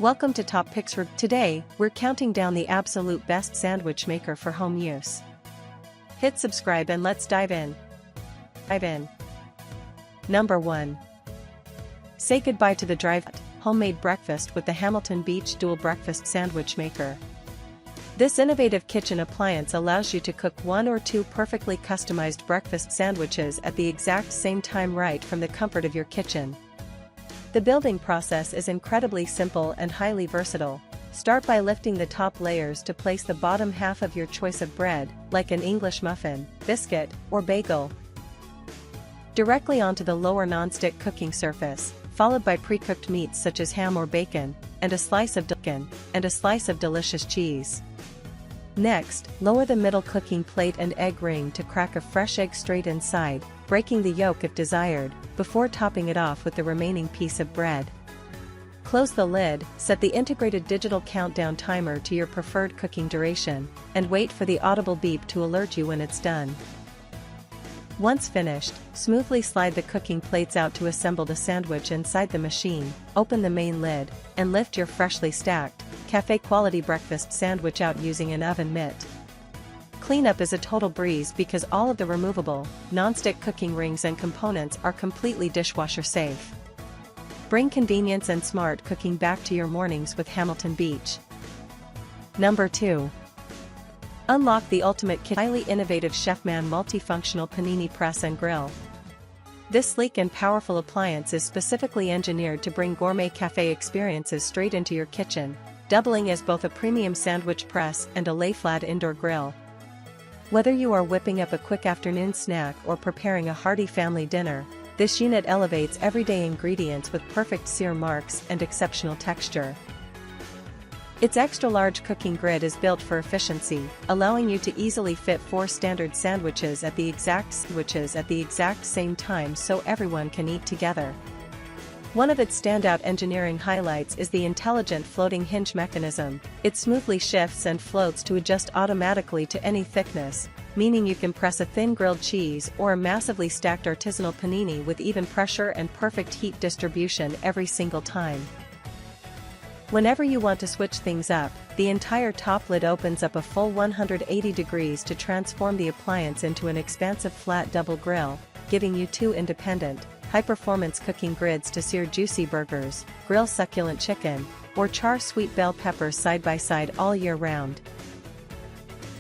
Welcome to Top Picks. Today, we're counting down the absolute best sandwich maker for home use. Hit subscribe and let's dive in. Number 1. Say goodbye to the drive. Homemade breakfast with the Hamilton Beach Dual Breakfast Sandwich Maker. This innovative kitchen appliance allows you to cook 1 or 2 perfectly customized breakfast sandwiches at the exact same time right from the comfort of your kitchen. The building process is incredibly simple and highly versatile. Start by lifting the top layers to place the bottom half of your choice of bread, like an English muffin, biscuit, or bagel, directly onto the lower non-stick cooking surface, followed by pre-cooked meats such as ham or bacon, and a slice of delicious cheese. Next, lower the middle cooking plate and egg ring to crack a fresh egg straight inside, breaking the yolk if desired, before topping it off with the remaining piece of bread. Close the lid, set the integrated digital countdown timer to your preferred cooking duration, and wait for the audible beep to alert you when it's done. Once finished, smoothly slide the cooking plates out to assemble the sandwich inside the machine, open the main lid, and lift your freshly stacked, cafe-quality breakfast sandwich out using an oven mitt. Cleanup is a total breeze because all of the removable, non-stick cooking rings and components are completely dishwasher safe. Bring convenience and smart cooking back to your mornings with Hamilton Beach. Number 2. Unlock the ultimate highly innovative Chefman multifunctional panini press and grill. This sleek and powerful appliance is specifically engineered to bring gourmet cafe experiences straight into your kitchen, doubling as both a premium sandwich press and a lay-flat indoor grill. Whether you are whipping up a quick afternoon snack or preparing a hearty family dinner, this unit elevates everyday ingredients with perfect sear marks and exceptional texture. Its extra-large cooking grid is built for efficiency, allowing you to easily fit 4 standard sandwiches at the exact same time so everyone can eat together. One of its standout engineering highlights is the intelligent floating hinge mechanism. It smoothly shifts and floats to adjust automatically to any thickness, meaning you can press a thin grilled cheese or a massively stacked artisanal panini with even pressure and perfect heat distribution every single time. Whenever you want to switch things up, the entire top lid opens up a full 180 degrees to transform the appliance into an expansive flat double grill, giving you 2 independent, high-performance cooking grids to sear juicy burgers, grill succulent chicken, or char sweet bell peppers side by side all year round.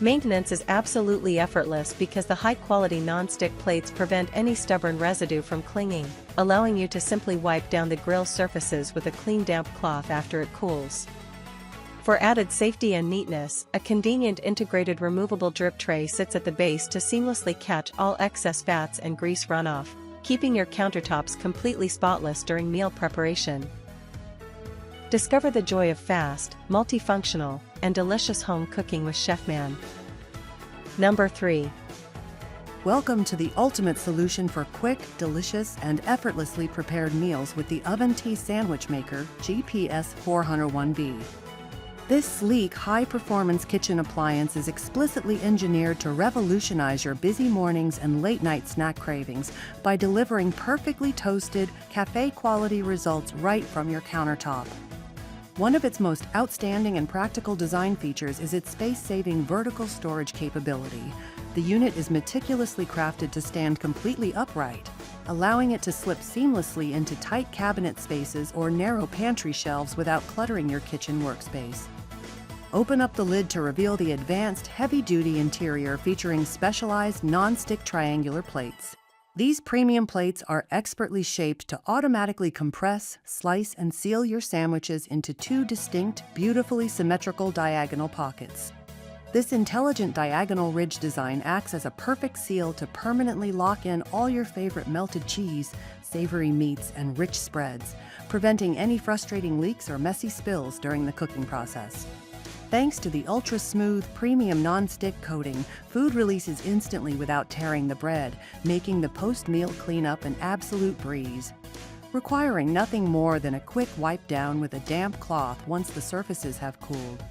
Maintenance is absolutely effortless because the high-quality non-stick plates prevent any stubborn residue from clinging, allowing you to simply wipe down the grill surfaces with a clean damp cloth after it cools. For added safety and neatness, a convenient integrated removable drip tray sits at the base to seamlessly catch all excess fats and grease runoff, keeping your countertops completely spotless during meal preparation. Discover the joy of fast, multifunctional, and delicious home cooking with Chefman. Number 3. Welcome to the ultimate solution for quick, delicious, and effortlessly prepared meals with the Oven Tea Sandwich Maker GPS 401B. This sleek, high-performance kitchen appliance is explicitly engineered to revolutionize your busy mornings and late-night snack cravings by delivering perfectly toasted, cafe-quality results right from your countertop. One of its most outstanding and practical design features is its space-saving vertical storage capability. The unit is meticulously crafted to stand completely upright, allowing it to slip seamlessly into tight cabinet spaces or narrow pantry shelves without cluttering your kitchen workspace. Open up the lid to reveal the advanced, heavy-duty interior featuring specialized non-stick triangular plates. These premium plates are expertly shaped to automatically compress, slice, and seal your sandwiches into 2 distinct, beautifully symmetrical diagonal pockets. This intelligent diagonal ridge design acts as a perfect seal to permanently lock in all your favorite melted cheese, savory meats, and rich spreads, preventing any frustrating leaks or messy spills during the cooking process. Thanks to the ultra-smooth, premium non-stick coating, food releases instantly without tearing the bread, making the post-meal cleanup an absolute breeze. Requiring nothing more than a quick wipe down with a damp cloth once the surfaces have cooled.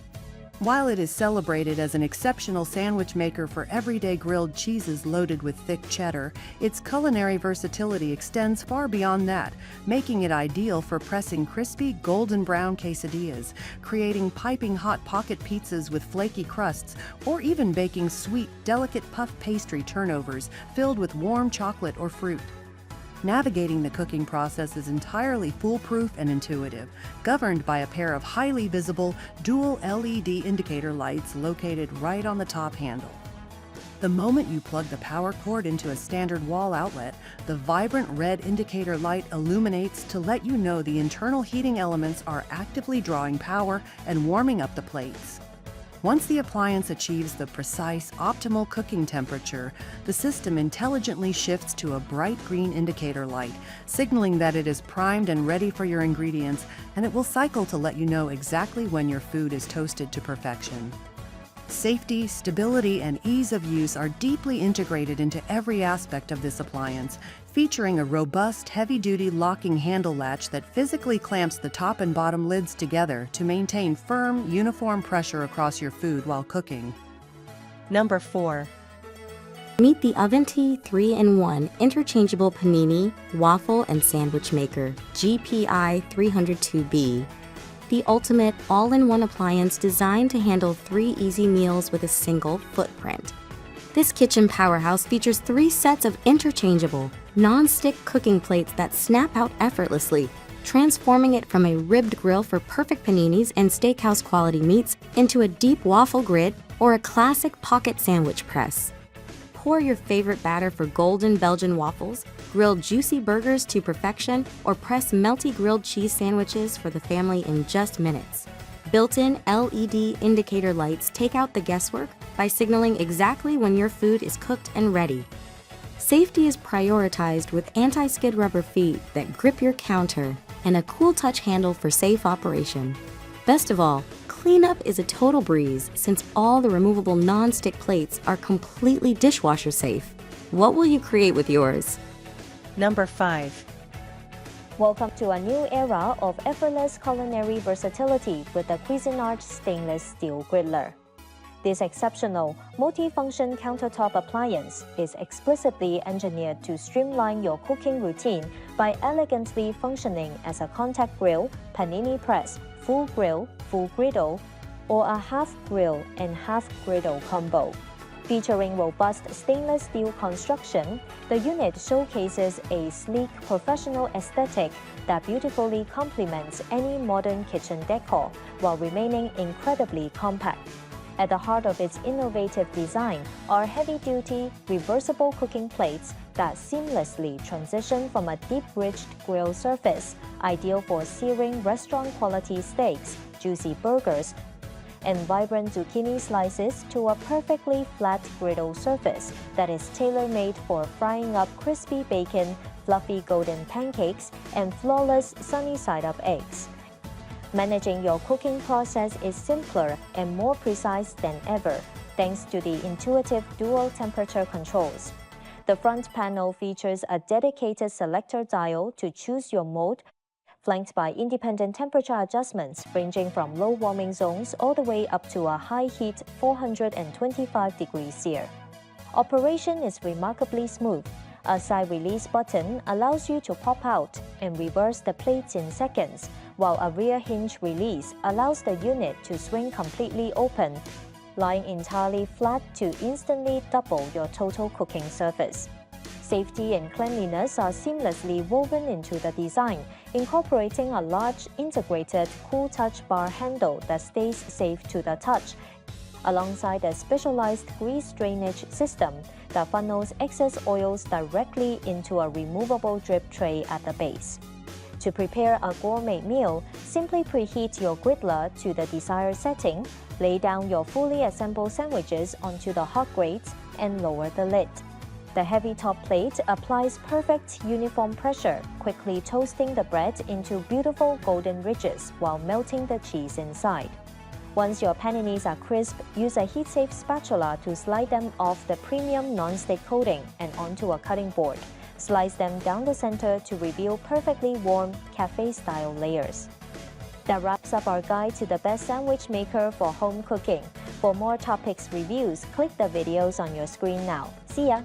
While it is celebrated as an exceptional sandwich maker for everyday grilled cheeses loaded with thick cheddar, its culinary versatility extends far beyond that, making it ideal for pressing crispy, golden brown quesadillas, creating piping hot pocket pizzas with flaky crusts, or even baking sweet, delicate puff pastry turnovers filled with warm chocolate or fruit. Navigating the cooking process is entirely foolproof and intuitive, governed by a pair of highly visible dual LED indicator lights located right on the top handle. The moment you plug the power cord into a standard wall outlet, the vibrant red indicator light illuminates to let you know the internal heating elements are actively drawing power and warming up the plates. Once the appliance achieves the precise, optimal cooking temperature, the system intelligently shifts to a bright green indicator light, signaling that it is primed and ready for your ingredients, and it will cycle to let you know exactly when your food is toasted to perfection. Safety, stability, and ease of use are deeply integrated into every aspect of this appliance, featuring a robust, heavy-duty locking handle latch that physically clamps the top and bottom lids together to maintain firm, uniform pressure across your food while cooking. Number 4. Meet the Avanti 3-in-1 Interchangeable Panini, Waffle, and Sandwich Maker, GPI 302B. The ultimate all-in-one appliance designed to handle 3 easy meals with a single footprint. This kitchen powerhouse features 3 sets of interchangeable, non-stick cooking plates that snap out effortlessly, transforming it from a ribbed grill for perfect paninis and steakhouse quality meats into a deep waffle grid or a classic pocket sandwich press. Pour your favorite batter for golden Belgian waffles, grill juicy burgers to perfection, or press melty grilled cheese sandwiches for the family in just minutes. Built-in LED indicator lights take out the guesswork by signaling exactly when your food is cooked and ready. Safety is prioritized with anti-skid rubber feet that grip your counter and a cool touch handle for safe operation. Best of all, cleanup is a total breeze since all the removable non-stick plates are completely dishwasher safe. What will you create with yours? Number 5. Welcome to a new era of effortless culinary versatility with the Cuisinart stainless steel griddler. This exceptional, multi-function countertop appliance is explicitly engineered to streamline your cooking routine by elegantly functioning as a contact grill, panini press, full grill, full griddle, or a half grill and half griddle combo. Featuring robust stainless steel construction, the unit showcases a sleek, professional aesthetic that beautifully complements any modern kitchen decor while remaining incredibly compact. At the heart of its innovative design are heavy-duty, reversible cooking plates that seamlessly transition from a deep-ridged grill surface, ideal for searing restaurant-quality steaks, juicy burgers, and vibrant zucchini slices, to a perfectly flat griddle surface that is tailor-made for frying up crispy bacon, fluffy golden pancakes, and flawless sunny-side-up eggs. Managing your cooking process is simpler and more precise than ever, thanks to the intuitive dual temperature controls. The front panel features a dedicated selector dial to choose your mode, flanked by independent temperature adjustments ranging from low warming zones all the way up to a high heat 425 degrees C. Operation is remarkably smooth. A side release button allows you to pop out and reverse the plates in seconds, while a rear hinge release allows the unit to swing completely open, lying entirely flat to instantly double your total cooking surface. Safety and cleanliness are seamlessly woven into the design, incorporating a large integrated cool touch bar handle that stays safe to the touch, alongside a specialized grease drainage system that funnels excess oils directly into a removable drip tray at the base. To prepare a gourmet meal, simply preheat your griddler to the desired setting, lay down your fully assembled sandwiches onto the hot grates, and lower the lid. The heavy top plate applies perfect uniform pressure, quickly toasting the bread into beautiful golden ridges while melting the cheese inside. Once your paninis are crisp, use a heat-safe spatula to slide them off the premium non-stick coating and onto a cutting board. Slice them down the center to reveal perfectly warm, cafe-style layers. That wraps up our guide to the best sandwich maker for home cooking. For more topics reviews, click the videos on your screen now. See ya!